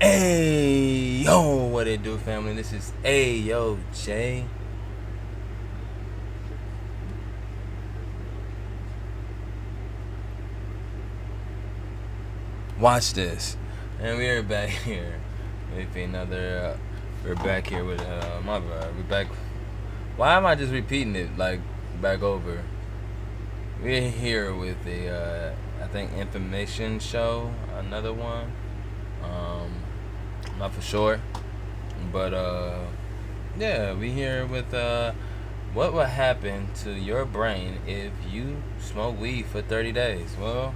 Hey, yo, what it do, family? This is Ayyoojwatchthis. Watch this. And we're back here with another, we're back here with, my bad, we're back. Why am I just repeating it, like, back over? We're here with I think, information show, another one. Not for sure. But, yeah, we here with, what would happen to your brain if you smoke weed for 30 days? Well,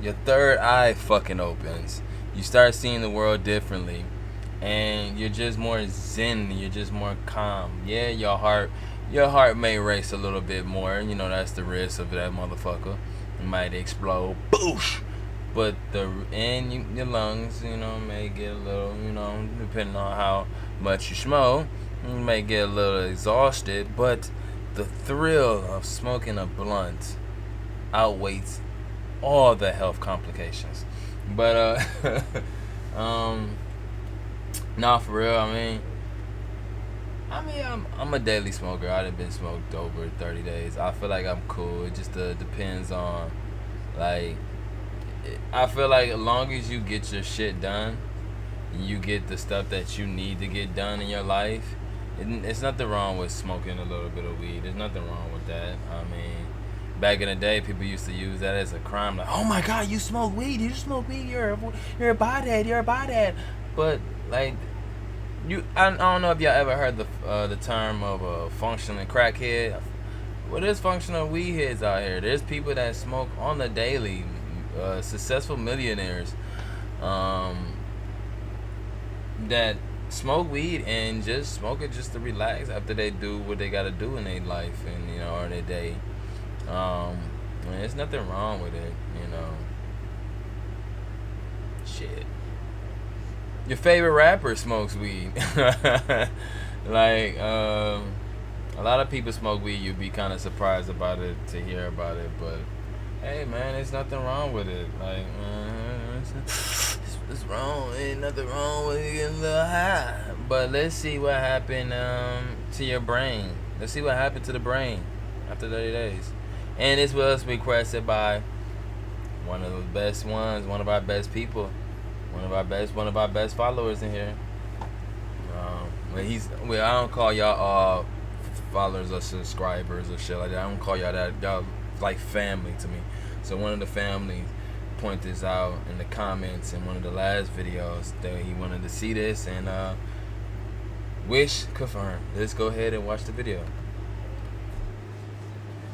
your third eye fucking opens. You start seeing the world differently. And you're just more zen. You're just more calm. Yeah, your heart may race a little bit more. You know, that's the risk of that motherfucker. It might explode. Boosh! But your lungs, you know, may get a little, you know, depending on how much you smoke, you may get a little exhausted. But the thrill of smoking a blunt outweighs all the health complications. But nah, for real. I'm a daily smoker. I done been smoked over 30 days. I feel like I'm cool. It just depends on, like, I feel like as long as you get your shit done, you get the stuff that you need to get done in your life, it's nothing wrong with smoking a little bit of weed. There's nothing wrong with that. Back in the day, people used to use that as a crime. Like, oh my God, you smoke weed. You smoke weed. You're a bothead. You're a bothead. But like, I don't know if y'all ever heard the term of a functioning crackhead. Well, there's functional weed heads out here. There's people that smoke on the daily, successful millionaires, that smoke weed and just smoke it just to relax after they do what they gotta do in their life and, you know, or their day. There's nothing wrong with it, you know. Shit. Your favorite rapper smokes weed. Like, a lot of people smoke weed. You'd be kind of surprised about it to hear about it, but hey, man, there's nothing wrong with it. Like, what's wrong? Ain't nothing wrong with getting a little high. But let's see what happened to your brain. Let's see what happened to the brain after 30 days. And this was requested by one of the best ones, one of our best people, one of our best followers in here. I don't call y'all all followers or subscribers or shit like that. I don't call y'all that. Y'all like family to me. So one of the family pointed this out in the comments in one of the last videos that he wanted to see this, and wish confirmed. Let's go ahead and watch the video.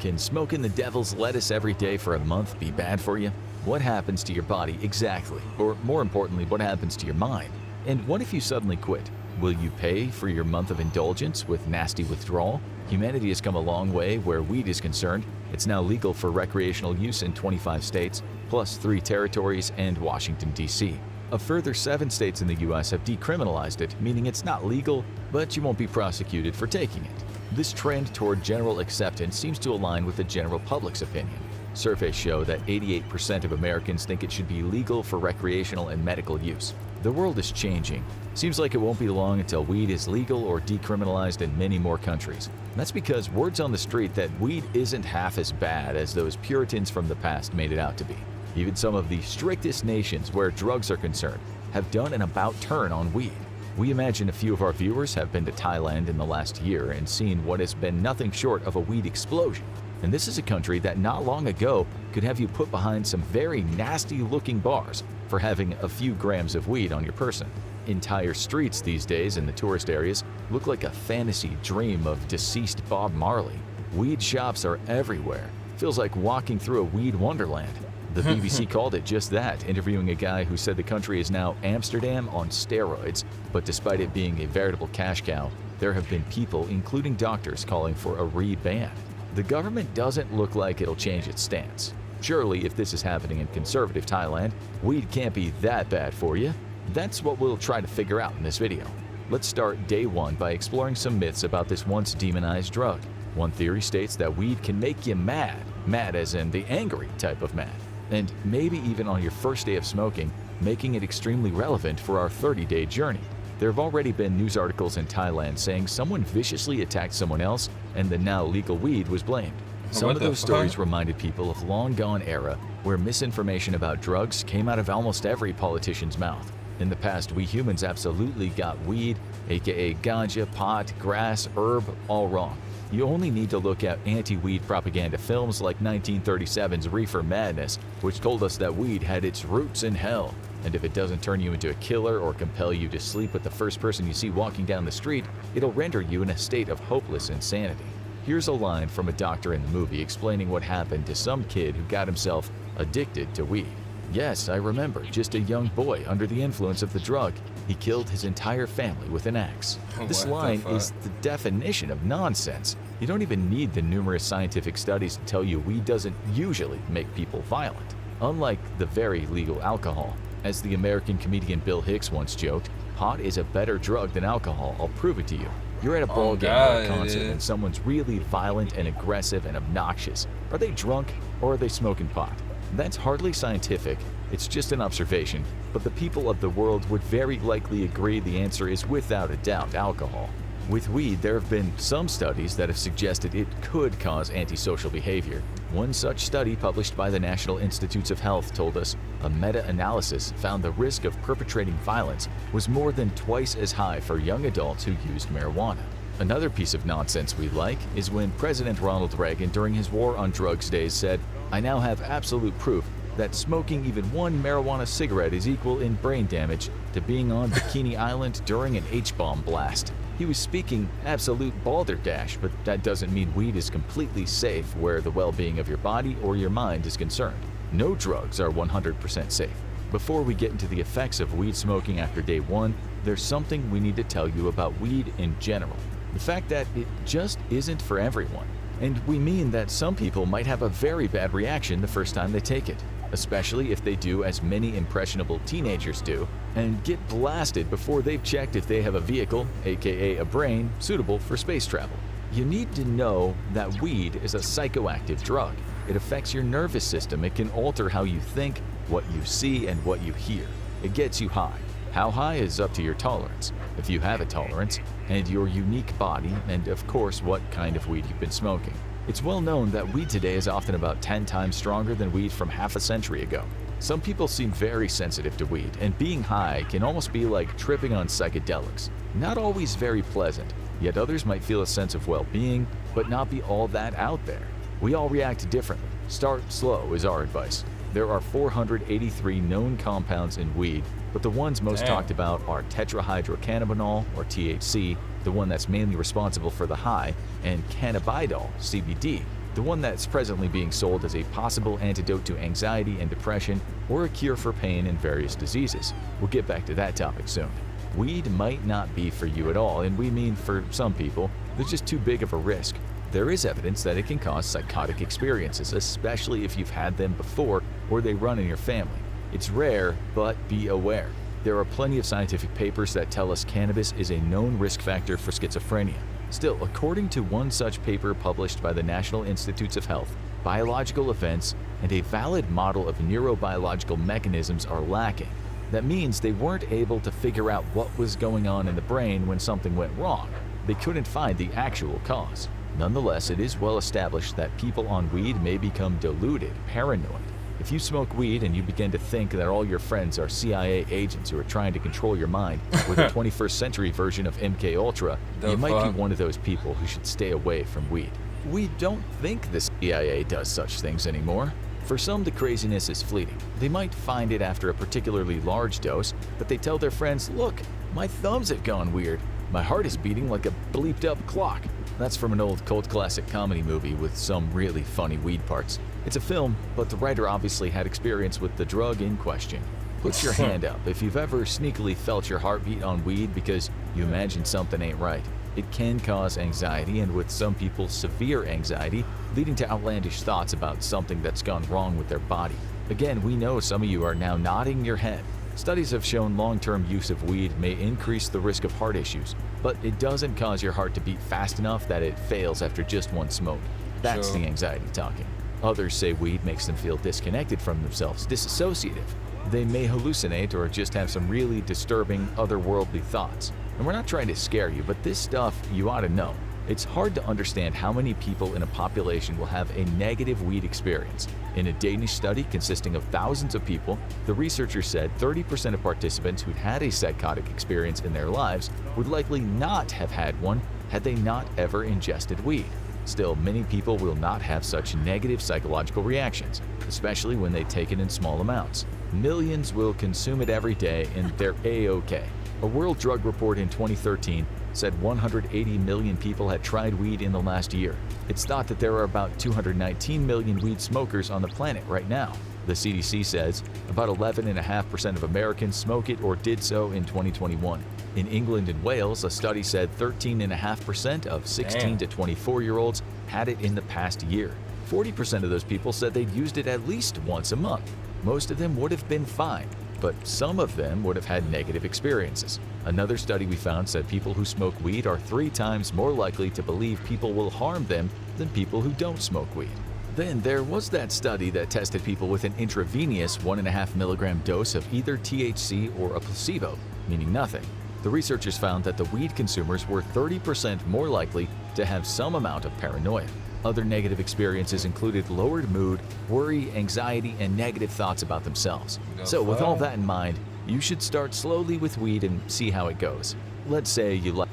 Can smoking the devil's lettuce every day for a month be bad for you? What happens to your body exactly? Or more importantly, what happens to your mind? And what if you suddenly quit? Will you pay for your month of indulgence with nasty withdrawal? Humanity has come a long way where weed is concerned. It's now legal for recreational use in 25 states, plus 3 territories and Washington, D.C. A further 7 states in the U.S. have decriminalized it, meaning it's not legal, but you won't be prosecuted for taking it. This trend toward general acceptance seems to align with the general public's opinion. Surveys show that 88% of Americans think it should be legal for recreational and medical use. The world is changing. Seems like it won't be long until weed is legal or decriminalized in many more countries. That's because word's on the street that weed isn't half as bad as those Puritans from the past made it out to be. Even some of the strictest nations where drugs are concerned have done an about-turn on weed. We imagine a few of our viewers have been to Thailand in the last year and seen what has been nothing short of a weed explosion. And this is a country that not long ago could have you put behind some very nasty-looking bars for having a few grams of weed on your person. Entire streets these days in the tourist areas look like a fantasy dream of deceased Bob Marley. Weed shops are everywhere. Feels like walking through a weed wonderland. The BBC called it just that, interviewing a guy who said the country is now Amsterdam on steroids, but despite it being a veritable cash cow, there have been people, including doctors, calling for a re-ban. The government doesn't look like it'll change its stance. Surely, if this is happening in conservative Thailand, weed can't be that bad for you. That's what we'll try to figure out in this video. Let's start day 1 by exploring some myths about this once demonized drug. One theory states that weed can make you mad. Mad as in the angry type of mad. and maybe even on your first day of smoking, making it extremely relevant for our 30-day journey. There have already been news articles in Thailand saying someone viciously attacked someone else and the now legal weed was blamed. Some of those stories reminded people of long-gone era where misinformation about drugs came out of almost every politician's mouth. In the past, we humans absolutely got weed, aka ganja, pot, grass, herb, all wrong. You only need to look at anti-weed propaganda films like 1937's Reefer Madness, which told us that weed had its roots in hell, and if it doesn't turn you into a killer or compel you to sleep with the first person you see walking down the street, it'll render you in a state of hopeless insanity. Here's a line from a doctor in the movie explaining what happened to some kid who got himself addicted to weed. Yes, I remember, just a young boy under the influence of the drug. He killed his entire family with an axe. This line is the definition of nonsense. You don't even need the numerous scientific studies to tell you weed doesn't usually make people violent. Unlike the very legal alcohol. As the American comedian Bill Hicks once joked, pot is a better drug than alcohol, I'll prove it to you. You're at a ball game or a concert and someone's really violent and aggressive and obnoxious. Are they drunk or are they smoking pot? That's hardly scientific, it's just an observation, but the people of the world would very likely agree the answer is without a doubt alcohol. With weed, there have been some studies that have suggested it could cause antisocial behavior. One such study published by the National Institutes of Health told us a meta-analysis found the risk of perpetrating violence was more than twice as high for young adults who used marijuana. Another piece of nonsense we like is when President Ronald Reagan during his war on drugs days said, "I now have absolute proof that smoking even one marijuana cigarette is equal in brain damage to being on Bikini Island during an H-bomb blast." He was speaking absolute balderdash, but that doesn't mean weed is completely safe where the well-being of your body or your mind is concerned. No drugs are 100% safe. Before we get into the effects of weed smoking after day one, there's something we need to tell you about weed in general. The fact that it just isn't for everyone. And we mean that some people might have a very bad reaction the first time they take it, especially if they do as many impressionable teenagers do and get blasted before they've checked if they have a vehicle, aka a brain, suitable for space travel. You need to know that weed is a psychoactive drug. It affects your nervous system. It can alter how you think, what you see, and what you hear. It gets you high. How high is up to your tolerance, if you have a tolerance, and your unique body, and of course what kind of weed you've been smoking. It's well known that weed today is often about 10 times stronger than weed from half a century ago. Some people seem very sensitive to weed, and being high can almost be like tripping on psychedelics. Not always very pleasant, yet others might feel a sense of well-being, but not be all that out there. We all react differently. Start slow is our advice. There are 483 known compounds in weed, but the ones most talked about are tetrahydrocannabinol, or THC, the one that's mainly responsible for the high, and cannabidiol, CBD, the one that's presently being sold as a possible antidote to anxiety and depression or a cure for pain and various diseases. We'll get back to that topic soon. Weed might not be for you at all, and we mean for some people, there's just too big of a risk. There is evidence that it can cause psychotic experiences, especially if you've had them before or they run in your family. It's rare, but be aware. There are plenty of scientific papers that tell us cannabis is a known risk factor for schizophrenia. Still, according to one such paper published by the National Institutes of Health, biological events and a valid model of neurobiological mechanisms are lacking. That means they weren't able to figure out what was going on in the brain when something went wrong. They couldn't find the actual cause. Nonetheless, it is well established that people on weed may become deluded, paranoid. If you smoke weed and you begin to think that all your friends are CIA agents who are trying to control your mind with a 21st century version of MK Ultra, you might be one of those people who should stay away from weed. We don't think the CIA does such things anymore. For some, the craziness is fleeting. They might find it after a particularly large dose, but they tell their friends, "Look, my thumbs have gone weird. My heart is beating like a bleeped up clock." That's from an old cult classic comedy movie with some really funny weed parts. It's a film, but the writer obviously had experience with the drug in question. Put your hand up if you've ever sneakily felt your heartbeat on weed because you imagine something ain't right. It can cause anxiety, and with some people, severe anxiety, leading to outlandish thoughts about something that's gone wrong with their body. Again, we know some of you are now nodding your head. Studies have shown long-term use of weed may increase the risk of heart issues, but it doesn't cause your heart to beat fast enough that it fails after just one smoke. That's the anxiety talking. Others say weed makes them feel disconnected from themselves, disassociative. They may hallucinate or just have some really disturbing, otherworldly thoughts. And we're not trying to scare you, but this stuff you ought to know. It's hard to understand how many people in a population will have a negative weed experience. In a Danish study consisting of thousands of people, the researchers said 30% of participants who'd had a psychotic experience in their lives would likely not have had one had they not ever ingested weed. Still, many people will not have such negative psychological reactions, especially when they take it in small amounts. Millions will consume it every day and they're A-OK. A World Drug Report in 2013 said 180 million people had tried weed in the last year. It's thought that there are about 219 million weed smokers on the planet right now. The CDC says about 11.5% of Americans smoke it or did so in 2021. In England and Wales, a study said 13.5% of 16 to 24-year-olds had it in the past year. 40% of those people said they'd used it at least once a month. Most of them would have been fine, but some of them would have had negative experiences. Another study we found said people who smoke weed are 3 times more likely to believe people will harm them than people who don't smoke weed. Then there was that study that tested people with an intravenous 1.5 milligram dose of either THC or a placebo, meaning nothing. The researchers found that the weed consumers were 30% more likely to have some amount of paranoia. Other negative experiences included lowered mood, worry, anxiety, and negative thoughts about themselves. So with all that in mind, you should start slowly with weed and see how it goes. Let's say you like...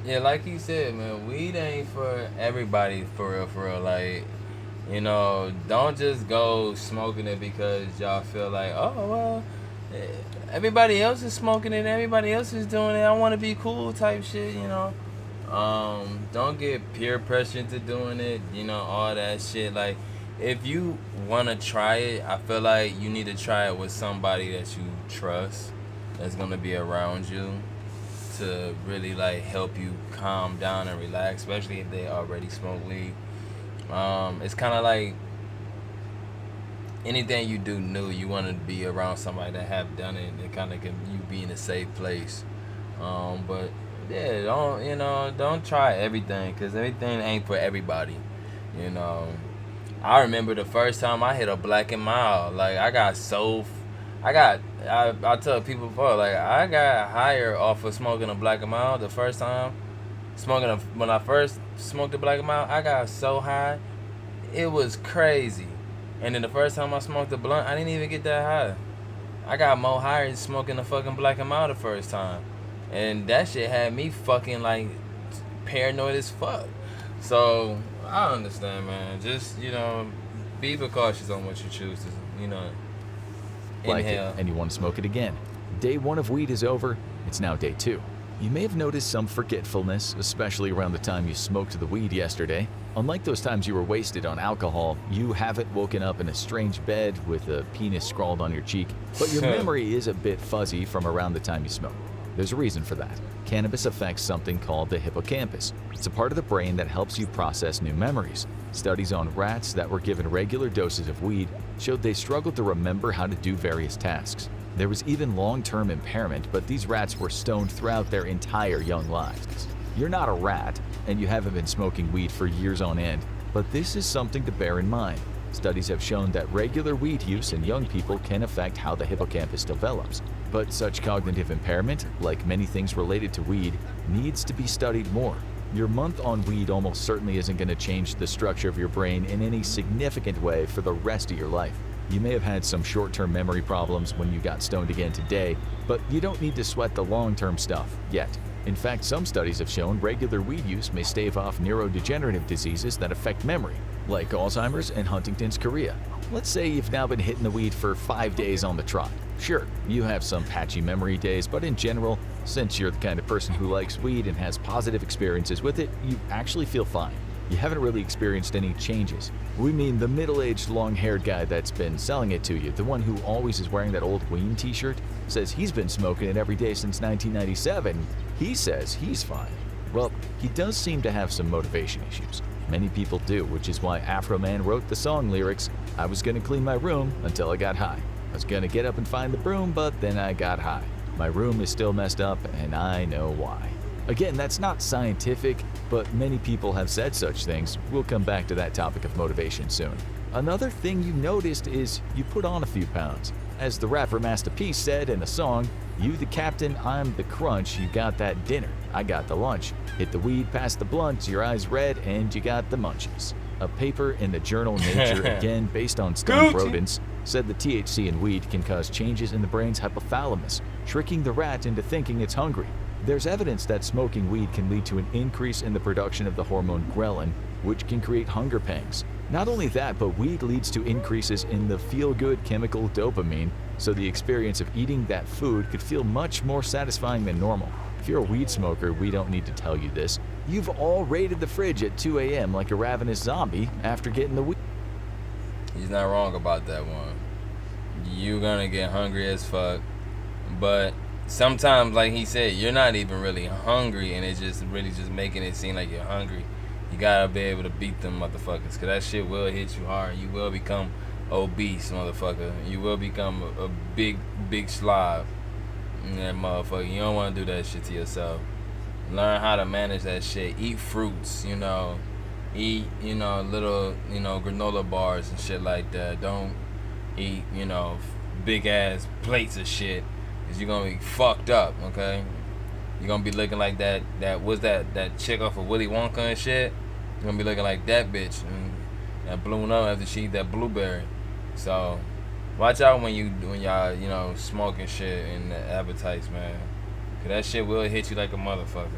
Yeah, like you said, man, weed ain't for everybody, for real. Like, you know, don't just go smoking it because y'all feel like, oh, well, everybody else is smoking it, everybody else is doing it, I want to be cool type shit, you know. Don't get peer pressure into doing it, you know, all that shit. Like, if you want to try it, I feel like you need to try it with somebody that you trust, that's going to be around you to really, like, help you calm down and relax, especially if they already smoke weed. It's kind of like anything you do new, you want to be around somebody that have done it, and kind of can you be in a safe place. But yeah, don't try everything, because everything ain't for everybody, you know. I remember the first time I hit a Black and Mild, like I tell people before, like I got higher off of smoking a Black and Mild the first time. When I first smoked a Black and Mild, I got so high, it was crazy. And then the first time I smoked a blunt, I didn't even get that high. I got more higher than smoking a fucking Black and Mild the first time. And that shit had me fucking like paranoid as fuck. So I understand, man. Just, you know, be cautious on what you choose to, you know, like inhale. it and you want to smoke it again. Day 1 of weed is over. It's now day 2. You may have noticed some forgetfulness, especially around the time you smoked the weed yesterday. Unlike those times you were wasted on alcohol, you haven't woken up in a strange bed with a penis scrawled on your cheek, but your memory is a bit fuzzy from around the time you smoked. There's a reason for that. Cannabis affects something called the hippocampus. It's a part of the brain that helps you process new memories. Studies on rats that were given regular doses of weed showed they struggled to remember how to do various tasks. There was even long-term impairment, but these rats were stoned throughout their entire young lives. You're not a rat, and you haven't been smoking weed for years on end, but this is something to bear in mind. Studies have shown that regular weed use in young people can affect how the hippocampus develops. But such cognitive impairment, like many things related to weed, needs to be studied more. Your month on weed almost certainly isn't going to change the structure of your brain in any significant way for the rest of your life. You may have had some short-term memory problems when you got stoned again today, but you don't need to sweat the long-term stuff yet. In fact, some studies have shown regular weed use may stave off neurodegenerative diseases that affect memory, like Alzheimer's and Huntington's chorea. Let's say you've now been hitting the weed for 5 days on the trot. Sure, you have some patchy memory days, but in general, since you're the kind of person who likes weed and has positive experiences with it, you actually feel fine. You haven't really experienced any changes. We mean the middle-aged, long-haired guy that's been selling it to you, the one who always is wearing that old Ween t-shirt, says he's been smoking it every day since 1997. He says he's fine. Well, he does seem to have some motivation issues. Many people do, which is why Afro Man wrote the song lyrics, "I was gonna clean my room until I got high. I was gonna get up and find the broom, but then I got high. My room is still messed up, and I know why." Again, that's not scientific, but many people have said such things. We'll come back to that topic of motivation soon. Another thing you noticed is you put on a few pounds. As the rapper Master P said in a song, "You the captain, I'm the crunch, you got that dinner, I got the lunch. Hit the weed, pass the blunt, your eyes red, and you got the munchies." A paper in the journal Nature, again based on stoned rodents, said the THC in weed can cause changes in the brain's hypothalamus, tricking the rat into thinking it's hungry. There's evidence that smoking weed can lead to an increase in the production of the hormone ghrelin, which can create hunger pangs. Not only that, but weed leads to increases in the feel-good chemical dopamine, so the experience of eating that food could feel much more satisfying than normal. If you're a weed smoker, we don't need to tell you this. You've all raided the fridge at 2 a.m. like a ravenous zombie after getting the weed. He's not wrong about that one. You're gonna get hungry as fuck, but sometimes, like he said, you're not even really hungry, and it's just really just making it seem like you're hungry. You gotta be able to beat them motherfuckers, cause that shit will hit you hard. You will become obese, motherfucker. You will become a big slob. That motherfucker. You don't want to do that shit to yourself. Learn how to manage that shit. Eat fruits, you know. Eat, you know, little, you know, granola bars and shit like that. Don't eat, you know, big ass plates of shit, cause you're gonna be fucked up, okay? You're gonna be looking like that that chick off of Willy Wonka and shit. You're gonna be looking like that bitch and that blew up after she eat that blueberry. So watch out when y'all, you know, smoking shit in the appetites, man. Cause that shit will hit you like a motherfucker.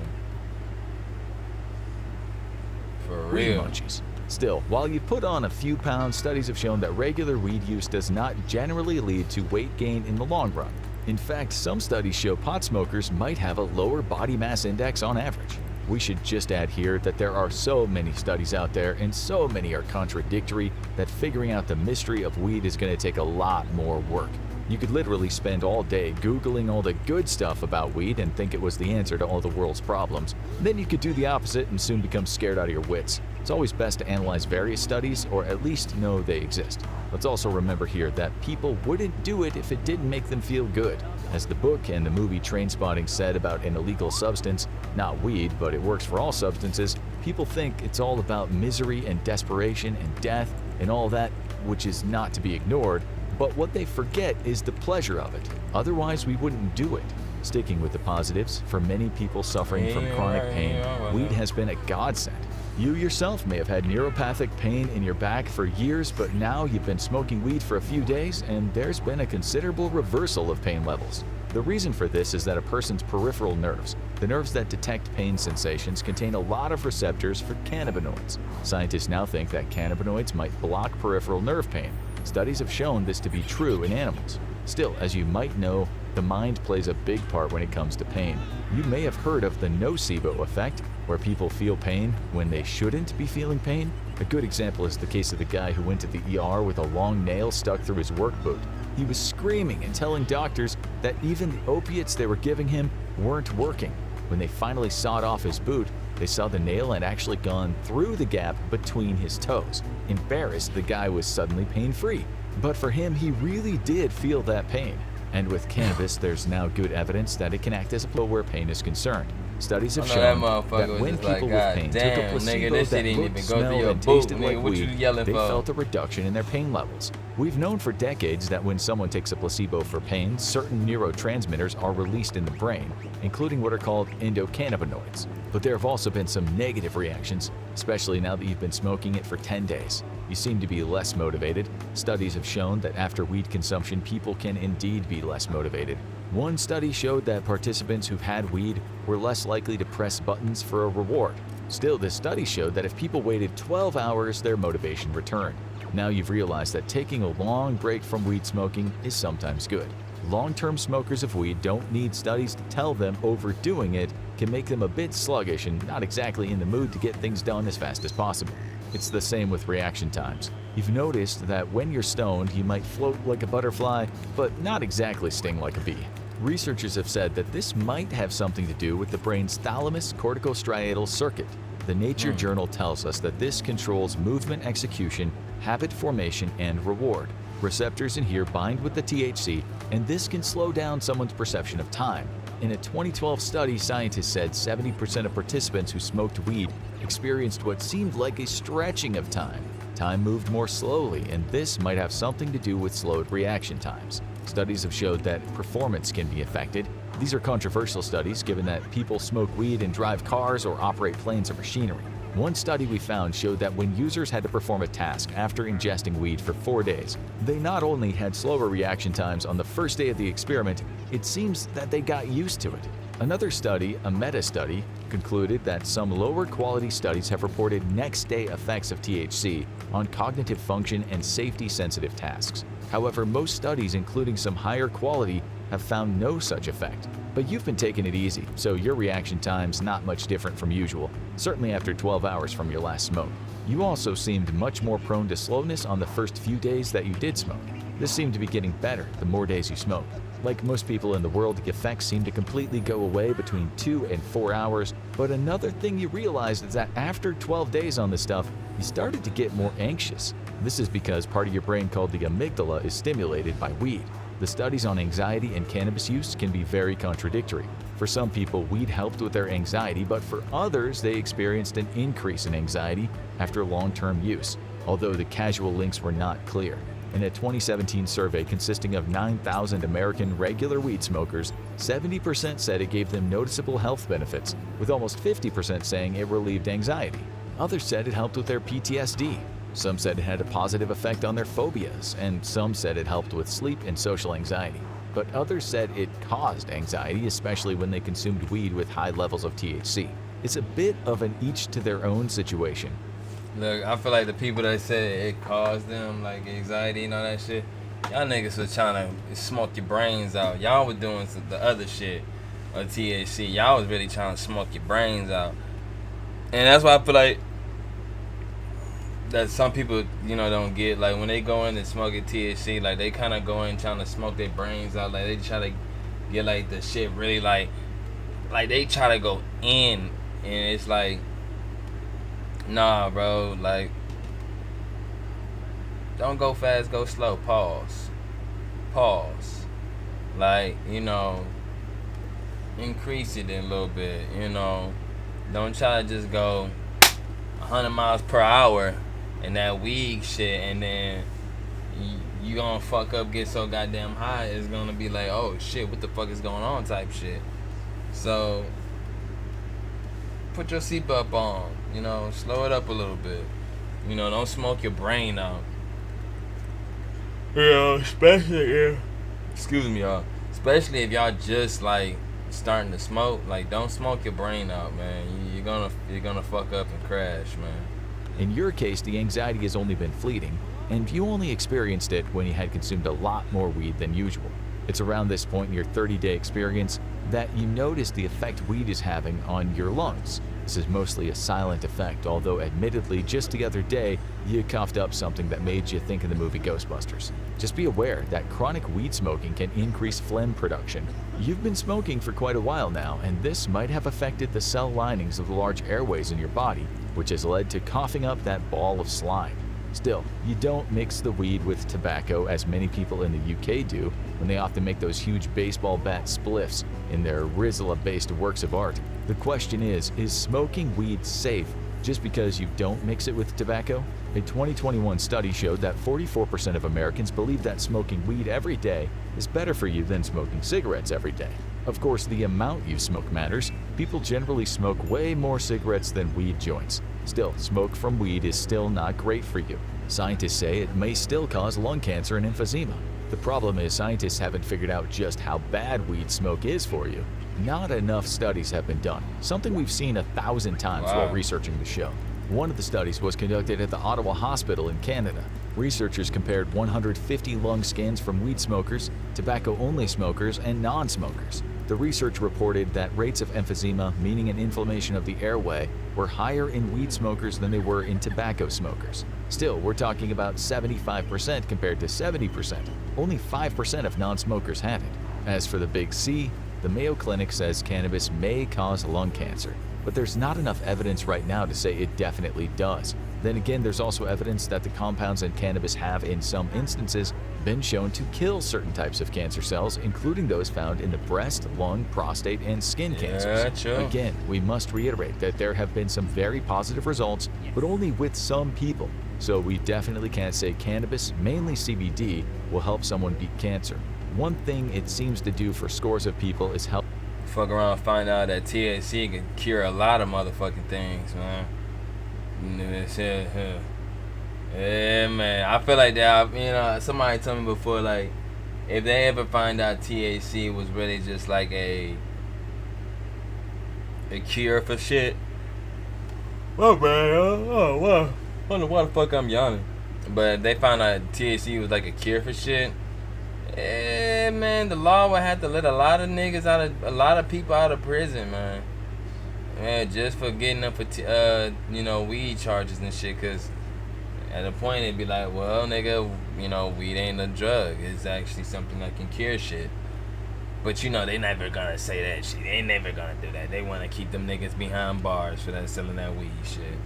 For real. Munchies. Still, while you put on a few pounds, studies have shown that regular weed use does not generally lead to weight gain in the long run. In fact, some studies show pot smokers might have a lower body mass index on average. We should just add here that there are so many studies out there and so many are contradictory that figuring out the mystery of weed is going to take a lot more work. You could literally spend all day Googling all the good stuff about weed and think it was the answer to all the world's problems. Then you could do the opposite and soon become scared out of your wits. It's always best to analyze various studies or at least know they exist. Let's also remember here that people wouldn't do it if it didn't make them feel good. As the book and the movie Trainspotting said about an illegal substance, not weed, but it works for all substances, people think it's all about misery and desperation and death and all that, which is not to be ignored. But what they forget is the pleasure of it. Otherwise, we wouldn't do it. Sticking with the positives, for many people suffering from chronic pain, weed has been a godsend. You yourself may have had neuropathic pain in your back for years, but now you've been smoking weed for a few days and there's been a considerable reversal of pain levels. The reason for this is that a person's peripheral nerves, the nerves that detect pain sensations, contain a lot of receptors for cannabinoids. Scientists now think that cannabinoids might block peripheral nerve pain. Studies have shown this to be true in animals. Still, as you might know, the mind plays a big part when it comes to pain. You may have heard of the nocebo effect, where people feel pain when they shouldn't be feeling pain. A good example is the case of the guy who went to the ER with a long nail stuck through his work boot. He was screaming and telling doctors that even the opiates they were giving him weren't working. When they finally sawed off his boot, they saw the nail had actually gone through the gap between his toes. Embarrassed, the guy was suddenly pain-free. But for him, he really did feel that pain. And with cannabis, there's now good evidence that it can act as a pill where pain is concerned. Studies have shown that when people with pain took a placebo that looked, smelled, and tasted like weed, they felt a reduction in their pain levels. We've known for decades that when someone takes a placebo for pain, certain neurotransmitters are released in the brain, including what are called endocannabinoids. But there have also been some negative reactions, especially now that you've been smoking it for 10 days. You seem to be less motivated. Studies have shown that after weed consumption, people can indeed be less motivated. One study showed that participants who've had weed were less likely to press buttons for a reward. Still, this study showed that if people waited 12 hours, their motivation returned. Now you've realized that taking a long break from weed smoking is sometimes good. Long-term smokers of weed don't need studies to tell them overdoing it can make them a bit sluggish and not exactly in the mood to get things done as fast as possible. It's the same with reaction times. You've noticed that when you're stoned, you might float like a butterfly, but not exactly sting like a bee. Researchers have said that this might have something to do with the brain's thalamus corticostriatal circuit. The Nature journal tells us that this controls movement execution, habit formation, and reward. Receptors in here bind with the THC, and this can slow down someone's perception of time. In a 2012 study, scientists said 70% of participants who smoked weed experienced what seemed like a stretching of time. Time moved more slowly, and this might have something to do with slowed reaction times. Studies have showed that performance can be affected. These are controversial studies given that people smoke weed and drive cars or operate planes or machinery. One study we found showed that when users had to perform a task after ingesting weed for 4 days, they not only had slower reaction times on the first day of the experiment, it seems that they got used to it. Another study, a meta-study, concluded that some lower quality studies have reported next-day effects of THC on cognitive function and safety-sensitive tasks. However, most studies, including some higher quality, have found no such effect. But you've been taking it easy, so your reaction time's not much different from usual, certainly after 12 hours from your last smoke. You also seemed much more prone to slowness on the first few days that you did smoke. This seemed to be getting better the more days you smoke. Like most people in the world, the effects seem to completely go away between 2 and 4 hours, but another thing you realize is that after 12 days on this stuff, you started to get more anxious. This is because part of your brain called the amygdala is stimulated by weed. The studies on anxiety and cannabis use can be very contradictory. For some people, weed helped with their anxiety, but for others, they experienced an increase in anxiety after long-term use, although the causal links were not clear. In a 2017 survey consisting of 9,000 American regular weed smokers, 70% said it gave them noticeable health benefits, with almost 50% saying it relieved anxiety. Others said it helped with their PTSD. Some said it had a positive effect on their phobias, and some said it helped with sleep and social anxiety. But others said it caused anxiety, especially when they consumed weed with high levels of THC. It's a bit of an each to their own situation. Look, I feel like the people that said it caused them like anxiety and all that shit, y'all niggas was trying to smoke your brains out. Y'all was doing the other shit of THC. Y'all was really trying to smoke your brains out. And that's why I feel like that some people, don't get, like, when they go in and smoke at THC, like, they kind of go in trying to smoke their brains out, like, they try to get, like, the shit really, like, they try to go in, and it's like, nah, bro, like, don't go fast, go slow, pause, like, increase it in a little bit, don't try to just go 100 miles per hour and that weed shit, and then you gonna fuck up, get so goddamn high, it's gonna be like, oh shit, what the fuck is going on type shit. So put your seatbelt on, slow it up a little bit, don't smoke your brain out, especially if y'all just like starting to smoke. Like, don't smoke your brain out, man. You're gonna fuck up and crash, man. In your case, the anxiety has only been fleeting, and you only experienced it when you had consumed a lot more weed than usual. It's around this point in your 30-day experience that you notice the effect weed is having on your lungs. This is mostly a silent effect, although admittedly just the other day you coughed up something that made you think of the movie Ghostbusters. Just be aware that chronic weed smoking can increase phlegm production. You've been smoking for quite a while now, and this might have affected the cell linings of the large airways in your body, which has led to coughing up that ball of slime. Still, you don't mix the weed with tobacco as many people in the UK do when they often make those huge baseball bat spliffs in their Rizla-based works of art. The question is smoking weed safe just because you don't mix it with tobacco? A 2021 study showed that 44% of Americans believe that smoking weed every day is better for you than smoking cigarettes every day. Of course, the amount you smoke matters. People generally smoke way more cigarettes than weed joints. Still, smoke from weed is still not great for you. Scientists say it may still cause lung cancer and emphysema. The problem is scientists haven't figured out just how bad weed smoke is for you. Not enough studies have been done, something we've seen 1,000 times while researching the show. One of the studies was conducted at the Ottawa Hospital in Canada. Researchers compared 150 lung scans from weed smokers, tobacco-only smokers, and non-smokers. The research reported that rates of emphysema, meaning an inflammation of the airway, were higher in weed smokers than they were in tobacco smokers. Still, we're talking about 75% compared to 70%. Only 5% of non-smokers had it. As for the big C, the Mayo Clinic says cannabis may cause lung cancer, but there's not enough evidence right now to say it definitely does. Then again, there's also evidence that the compounds in cannabis have, in some instances, been shown to kill certain types of cancer cells, including those found in the breast, lung, prostate, and skin cancers. Yeah, true. Again, we must reiterate that there have been some very positive results, but only with some people. so we definitely can't say cannabis, mainly CBD, will help someone beat cancer. One thing it seems to do for scores of people is help. Fuck around, find out that THC can cure a lot of motherfucking things, man. Yeah, man. I feel like that. Somebody told me before, like, if they ever find out THC was really just like a cure for shit. Oh man, wow. I don't know why the fuck I'm yawning. But if they found out THC was like a cure for shit, man, the law would have to let a lot of people out of prison, man. Yeah, just for getting up for weed charges and shit. Cause at a point it'd be like, well, nigga, weed ain't a drug. It's actually something that can cure shit. But they never gonna say that shit. They never gonna do that. They wanna keep them niggas behind bars for that selling that weed shit.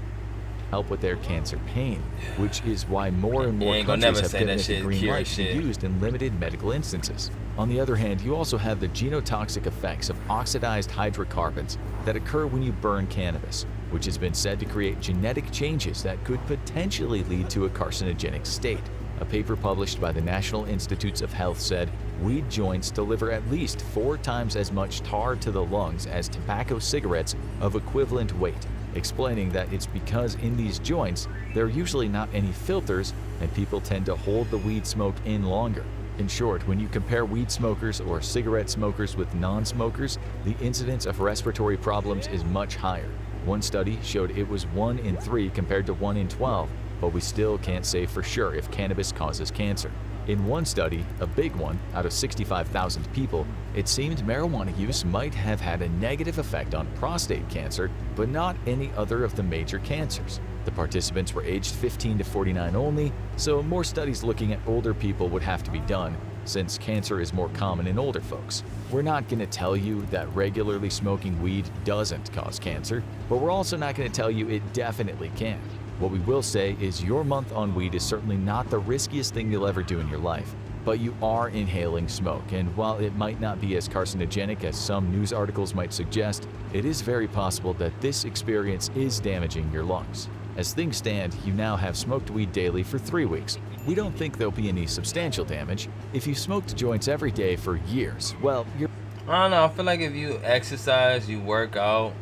Help with their cancer pain, which is why more and more countries have given it the green light to be used in limited medical instances. On the other hand, you also have the genotoxic effects of oxidized hydrocarbons that occur when you burn cannabis, which has been said to create genetic changes that could potentially lead to a carcinogenic state. A paper published by the National Institutes of Health said weed joints deliver at least 4 times as much tar to the lungs as tobacco cigarettes of equivalent weight, explaining that it's because in these joints there are usually not any filters and people tend to hold the weed smoke in longer. In short, when you compare weed smokers or cigarette smokers with non-smokers, the incidence of respiratory problems is much higher. One study showed it was 1 in 3 compared to 1 in 12, but we still can't say for sure if cannabis causes cancer. In one study, a big one, out of 65,000 people, it seemed marijuana use might have had a negative effect on prostate cancer, but not any other of the major cancers. The participants were aged 15 to 49 only, so more studies looking at older people would have to be done, since cancer is more common in older folks. We're not going to tell you that regularly smoking weed doesn't cause cancer, but we're also not going to tell you it definitely can. What we will say is your month on weed is certainly not the riskiest thing you'll ever do in your life, but you are inhaling smoke, and while it might not be as carcinogenic as some news articles might suggest, it is very possible that this experience is damaging your lungs. As things stand, you now have smoked weed daily for 3 weeks. We don't think there'll be any substantial damage. If you smoked joints every day for years, well, you're... I don't know, I feel like if you exercise, you work out,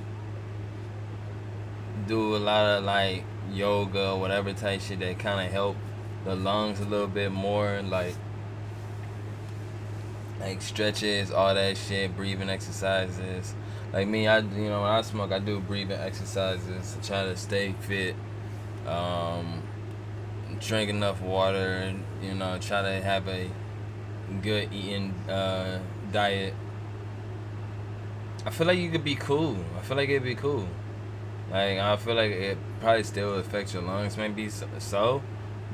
do a lot of like yoga or whatever type shit that kind of help the lungs a little bit more, like stretches, all that shit, breathing exercises. Like me, when I smoke, I do breathing exercises to try to stay fit, drink enough water, and try to have a good eating diet. I feel like you could be cool. I feel like it'd be cool. Like, I feel like it probably still affects your lungs, maybe so.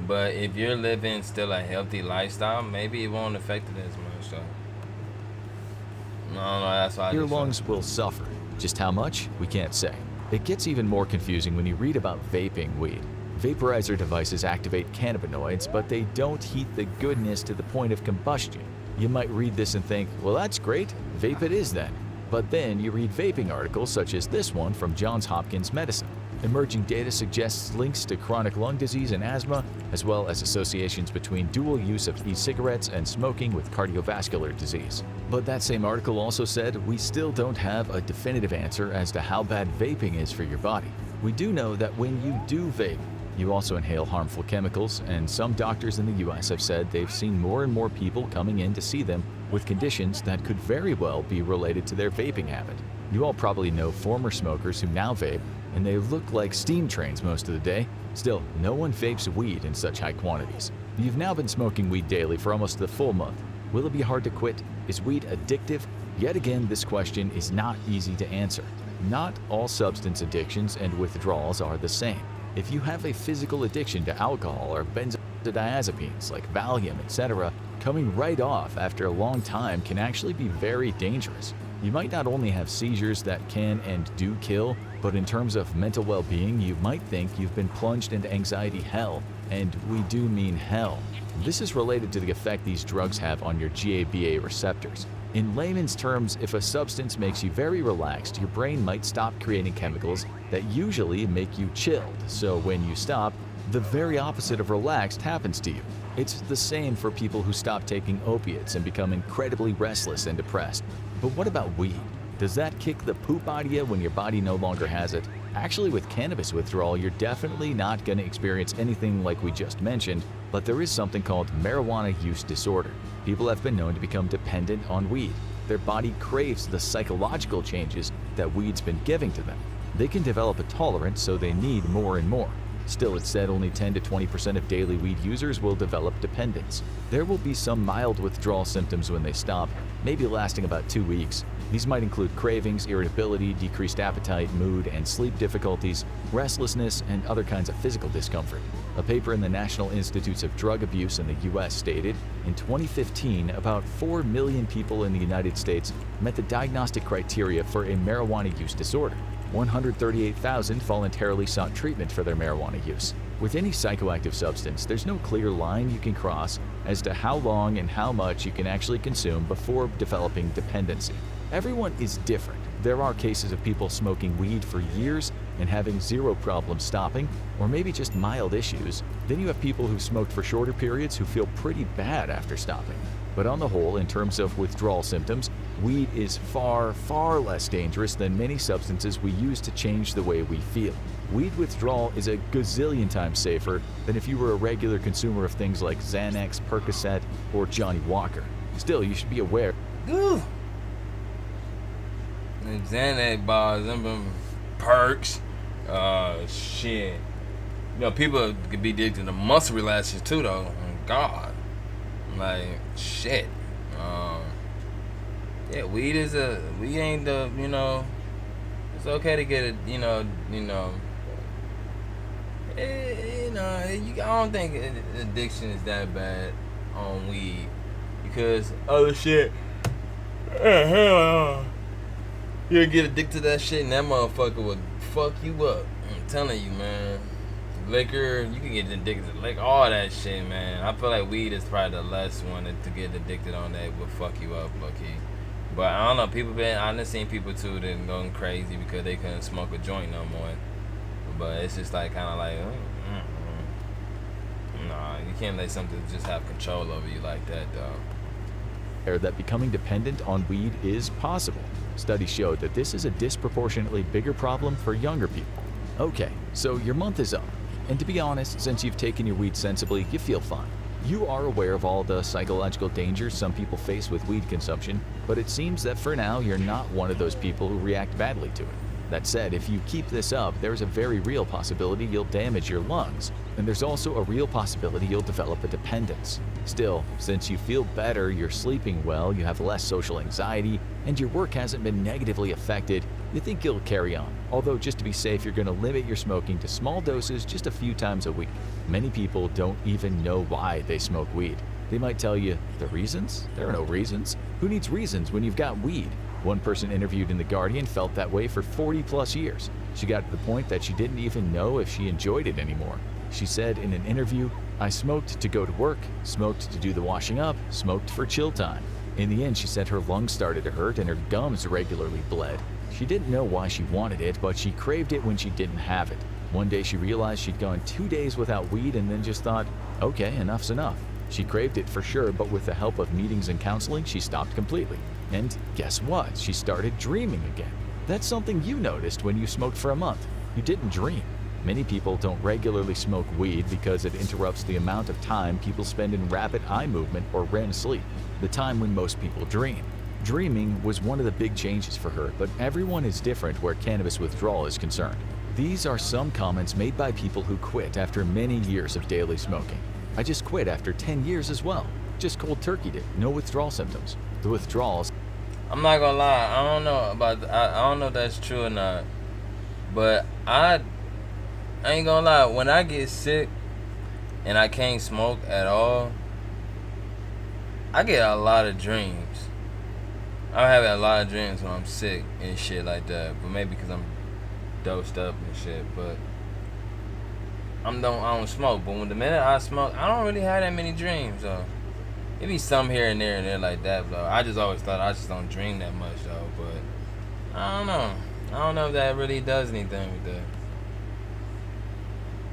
But if you're living still a healthy lifestyle, maybe it won't affect it as much. So, I don't know, that's why your lungs will suffer. Just how much? We can't say. It gets even more confusing when you read about vaping weed. Vaporizer devices activate cannabinoids, but they don't heat the goodness to the point of combustion. You might read this and think, well, that's great, vape it is then. But then you read vaping articles such as this one from Johns Hopkins Medicine. Emerging data suggests links to chronic lung disease and asthma, as well as associations between dual use of e-cigarettes and smoking with cardiovascular disease. But that same article also said we still don't have a definitive answer as to how bad vaping is for your body. We do know that when you do vape, you also inhale harmful chemicals, and some doctors in the US have said they've seen more and more people coming in to see them with conditions that could very well be related to their vaping habit. You all probably know former smokers who now vape, and they look like steam trains most of the day. Still, no one vapes weed in such high quantities. You've now been smoking weed daily for almost the full month. Will it be hard to quit? Is weed addictive? Yet again, this question is not easy to answer. Not all substance addictions and withdrawals are the same. If you have a physical addiction to alcohol or benzodiazepines like Valium, etc., coming right off after a long time can actually be very dangerous. You might not only have seizures that can and do kill, but in terms of mental well-being, you might think you've been plunged into anxiety hell, and we do mean hell. This is related to the effect these drugs have on your GABA receptors. In layman's terms, if a substance makes you very relaxed, your brain might stop creating chemicals that usually make you chilled, so when you stop, The very opposite of relaxed happens to you. It's the same for people who stop taking opiates and become incredibly restless and depressed. But what about weed? Does that kick the poop out of you when your body no longer has it? Actually, with cannabis withdrawal, you're definitely not going to experience anything like we just mentioned, but there is something called marijuana use disorder. People have been known to become dependent on weed. Their body craves the psychological changes that weed's been giving to them. They can develop a tolerance, so they need more and more. Still, it's said only 10 to 20% of daily weed users will develop dependence. There will be some mild withdrawal symptoms when they stop, maybe lasting about 2 weeks. These might include cravings, irritability, decreased appetite, mood and sleep difficulties, restlessness, and other kinds of physical discomfort. A paper in the National Institutes of Drug Abuse in the U.S. stated, in 2015, about 4 million people in the United States met the diagnostic criteria for a marijuana use disorder. 138,000 voluntarily sought treatment for their marijuana use. With any psychoactive substance, there's no clear line you can cross as to how long and how much you can actually consume before developing dependency. Everyone is different. There are cases of people smoking weed for years and having zero problem stopping, or maybe just mild issues. Then you have people who smoked for shorter periods who feel pretty bad after stopping. But on the whole, in terms of withdrawal symptoms, weed is far, far less dangerous than many substances we use to change the way we feel. Weed withdrawal is a gazillion times safer than if you were a regular consumer of things like Xanax, Percocet, or Johnny Walker. Still, you should be aware. Ooh. Them Xanax bars, them perks, shit. You know, people could be addicted to muscle relaxers too, though. Oh, God. Like, shit. Yeah, weed ain't the, it's okay to get it, I don't think addiction is that bad on weed because other shit, you'll get addicted to that shit and that motherfucker will fuck you up. I'm telling you, man. Liquor, you can get addicted to liquor, all that shit, man. I feel like weed is probably the last one to get addicted on that will fuck you up, lucky. But I don't know, I done seen people too that going crazy because they couldn't smoke a joint no more. But it's just like kind of like, nah, you can't let something just have control over you like that, though. That becoming dependent on weed is possible. Studies show that this is a disproportionately bigger problem for younger people. Okay, so your month is up. And to be honest, since you've taken your weed sensibly, you feel fine. You are aware of all the psychological dangers some people face with weed consumption, but it seems that for now you're not one of those people who react badly to it. That said, if you keep this up, there's a very real possibility you'll damage your lungs, and there's also a real possibility you'll develop a dependence. Still, since you feel better, you're sleeping well, you have less social anxiety, and your work hasn't been negatively affected, you think you'll carry on. Although just to be safe, you're going to limit your smoking to small doses just a few times a week. Many people don't even know why they smoke weed. They might tell you, the reasons? There are no reasons. Who needs reasons when you've got weed? One person interviewed in The Guardian felt that way for 40 plus years. She got to the point that she didn't even know if she enjoyed it anymore. She said in an interview, "I smoked to go to work, smoked to do the washing up, smoked for chill time." In the end, she said her lungs started to hurt and her gums regularly bled. She didn't know why she wanted it, but she craved it when she didn't have it. One day she realized she'd gone 2 days without weed and then just thought, okay, enough's enough. She craved it for sure, but with the help of meetings and counseling, she stopped completely. And guess what? She started dreaming again. That's something you noticed when you smoked for a month. You didn't dream. Many people don't regularly smoke weed because it interrupts the amount of time people spend in rapid eye movement or REM sleep, the time when most people dream. Dreaming was one of the big changes for her, but everyone is different where cannabis withdrawal is concerned. These are some comments made by people who quit after many years of daily smoking. I just quit after 10 years as well. Just cold turkeyed it, no withdrawal symptoms. The withdrawals. I'm not gonna lie, I don't know if that's true or not, but I ain't gonna lie, when I get sick and I can't smoke at all, I get a lot of dreams. I'm having a lot of dreams when I'm sick and shit like that, but maybe because I'm dosed up and shit, but I don't smoke, but when the minute I smoke, I don't really have that many dreams, though. It be some here and there like that, though. I just always thought I just don't dream that much, though, but I don't know. I don't know if that really does anything with that.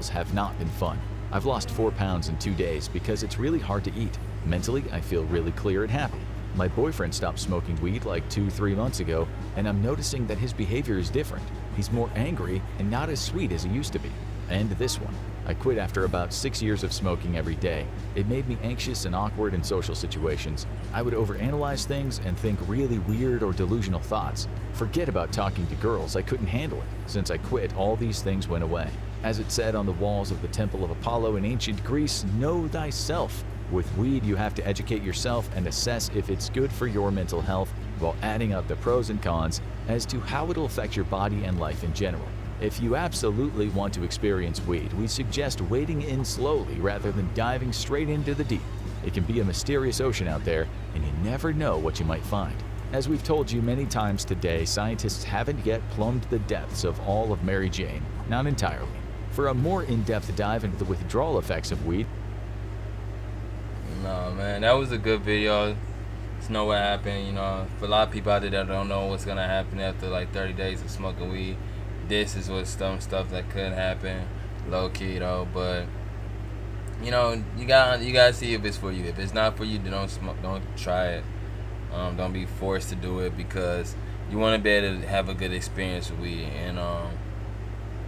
have not been fun. I've lost 4 pounds in 2 days because it's really hard to eat. Mentally, I feel really clear and happy. My boyfriend stopped smoking weed like 2-3 months ago, and I'm noticing that his behavior is different. He's more angry and not as sweet as he used to be. And this one. I quit after about 6 years of smoking every day. It made me anxious and awkward in social situations. I would overanalyze things and think really weird or delusional thoughts. Forget about talking to girls, I couldn't handle it. Since I quit, all these things went away. As it said on the walls of the Temple of Apollo in ancient Greece, know thyself. With weed, you have to educate yourself and assess if it's good for your mental health while adding up the pros and cons as to how it'll affect your body and life in general. If you absolutely want to experience weed, we suggest wading in slowly rather than diving straight into the deep. It can be a mysterious ocean out there, and you never know what you might find. As we've told you many times today, scientists haven't yet plumbed the depths of all of Mary Jane, not entirely. For a more in-depth dive into the withdrawal effects of weed, No, man, that was a good video. Just know what happened, for a lot of people out there that don't know what's gonna happen after like 30 days of smoking weed. This is what some stuff that could happen, low key though. But you gotta see if it's for you. If it's not for you, then don't smoke. Don't try it. Don't be forced to do it because you want to be able to have a good experience with weed. And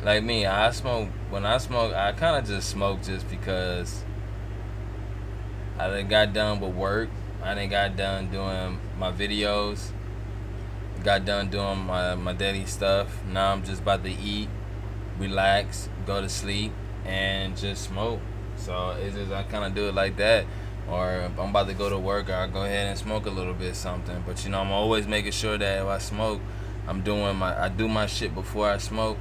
like me, I smoke. When I smoke, I kind of just smoke just because I done got done with work. I done got done doing my videos. Got done doing my daily stuff. Now I'm just about to eat, relax, go to sleep, and just smoke. So it's just I kind of do it like that. Or if I'm about to go to work, I'll go ahead and smoke a little bit something. But I'm always making sure that if I smoke, I do my shit before I smoke.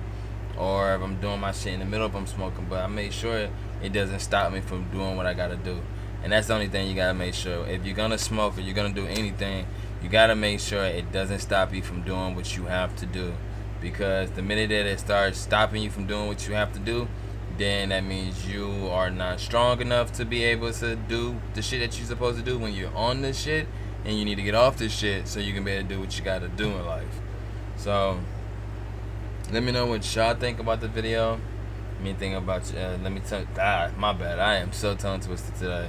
Or if I'm doing my shit in the middle of I'm smoking. But I make sure it doesn't stop me from doing what I gotta do. And that's the only thing you gotta make sure. If you're gonna smoke or you're gonna do anything, you gotta make sure it doesn't stop you from doing what you have to do. Because the minute that it starts stopping you from doing what you have to do, then that means you are not strong enough to be able to do the shit that you're supposed to do when you're on this shit, and you need to get off this shit so you can be able to do what you gotta do in life. So let me know what y'all think about the video. My bad. I am so tongue twisted today.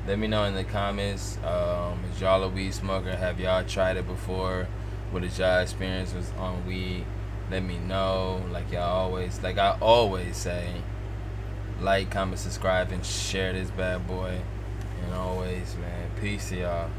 Let me know in the comments. Is y'all a weed smoker? Have y'all tried it before? What is y'all experience was on weed? Let me know. Like I always say, like, comment, subscribe, and share this bad boy. And always, man, peace to y'all.